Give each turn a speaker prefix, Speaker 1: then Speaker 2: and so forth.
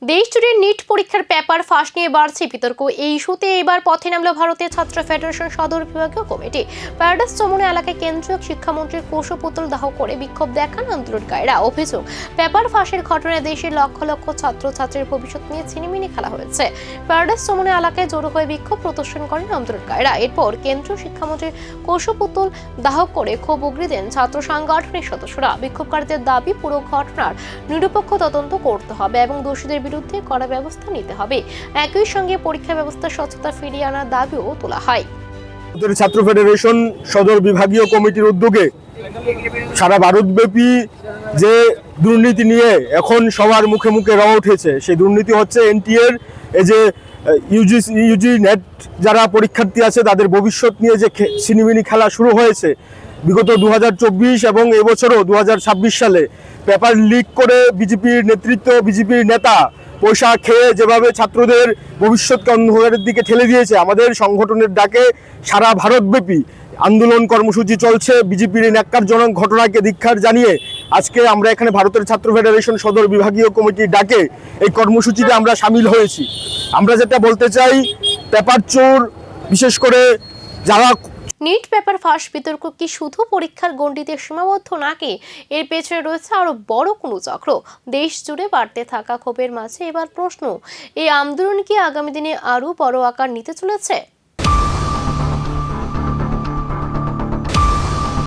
Speaker 1: দেশ জুড়ে নিট পরীক্ষার পেপার ফাঁস নিয়ে বাড়ছে বিতর্ক। এই ইস্যুতে এবার পথে নামল ভারতীয় ছাত্র ফেডারেশন সদর বিভাগীয় কমিটি। প্যারাডাইস চমুনা এলাকায় কেন্দ্রীয় শিক্ষামন্ত্রীর কুশপুতল দাহ করে বিক্ষোভ দেখান আন্দোলনকারীরা। অভিযোগ, পেপার ফাঁসের ঘটনায় দেশের লক্ষ লক্ষ ছাত্রছাত্রীর ভবিষ্যৎ নিয়ে ছিনিমিনি খেলা হয়েছে। প্যারাডাইস চমুনা এলাকায় জড়ো হয়ে বিক্ষোভ প্রদর্শন করেন আন্দোলনকারীরা। এরপর কেন্দ্রীয় শিক্ষামন্ত্রীর কুশপুতল দাহ করে ক্ষোভ উগরে দেন ছাত্র সাংগঠনিক সদস্যরা। বিক্ষোভকারীদের দাবি, পুরো ঘটনার নিরপেক্ষ তদন্ত করতে হবে এবং দোষীদের বিরুদ্ধে কড়া ব্যবস্থা নিতে হবে। একই সঙ্গে পরীক্ষা ব্যবস্থার স্বচ্ছতা ফিরিয়ে আনার দাবিও তোলা হয়।
Speaker 2: ছাত্র ফেডারেশন সদর বিভাগীয় কমিটির উদ্যোগে সারা ভারতব্যাপী যে দুর্নীতি নিয়ে এখন সবার মুখে মুখে রওয়া উঠেছে, সেই দুর্নীতি হচ্ছে এনটিএর এই যে ইউজি নেট যারা পরীক্ষার্থী আছে তাদের ভবিষ্যৎ নিয়ে যে ছিনিমিনি খেলা শুরু হয়েছে বিগত 2024 এবং এবছরও 2026 সালে পেপার লিক করে বিজেপির নেতৃত্ব, বিজেপির নেতা পয়সা খেয়ে যেভাবে ছাত্রদের ভবিষ্যৎকে অন্ধকারের দিকে ঠেলে দিয়েছে, আমাদের সংগঠনের ডাকে সারা ভারতব্যাপী আন্দোলন কর্মসূচি চলছে। বিজেপির ন্যাক্কারজনক ঘটনাকে ধিক্কার জানিয়ে আজকে আমরা এখানে ভারতের ছাত্র ফেডারেশন সদর বিভাগীয় কমিটির ডাকে এই কর্মসূচিতে আমরা সামিল হয়েছি। আমরা যেটা বলতে চাই, পেপার চোর, বিশেষ করে যারা
Speaker 1: নিট পেপার ফাঁস বিতর্ক কি শুধু পরীক্ষার গণ্ডিতে সীমাবদ্ধ নাকি এর পেছনে রয়েছে আরো বড় কোনো চক্র? দেশ জুড়ে বাড়তে থাকা ক্ষোভের মাঝে এবার প্রশ্ন, এই আন্দোলন কি আগামী দিনে আরো বড় আকার নিতে চলেছে?